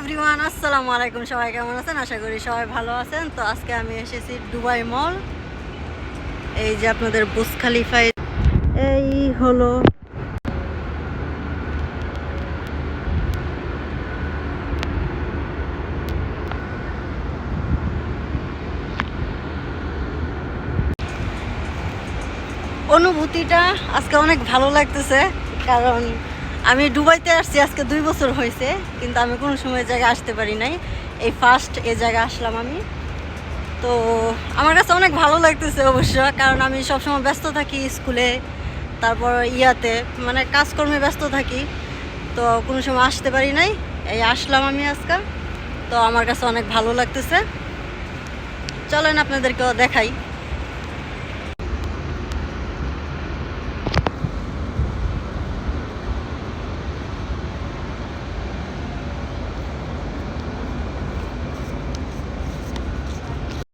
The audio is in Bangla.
এভরিওয়ান, আসসালামু আলাইকুম। সবাই কেমন আছেন? আশা করি সবাই ভালো আছেন। তো আজকে আমি এসেছি দুবাই মল। এই যে আপনাদের বুর্জ খলিফায় এই হলো অনুভূতিটা। আজকে অনেক ভালো লাগতেছে, কারণ আমি দুবাইতে আসছি আজকে 2 বছর হয়েছে, কিন্তু আমি কোনো সময় জায়গায় আসতে পারি নাই। এই ফার্স্ট এই জায়গায় আসলাম আমি। তো আমার কাছে অনেক ভালো লাগতেছে অবশ্য, কারণ আমি সবসময় ব্যস্ত থাকি স্কুলে, তারপর মানে কাজকর্মে ব্যস্ত থাকি। তো কোনো সময় আসতে পারি নাই, এই আসলাম আমি আজকে। তো আমার কাছে অনেক ভালো লাগতেছে। চলেন আপনাদেরকেও দেখাই।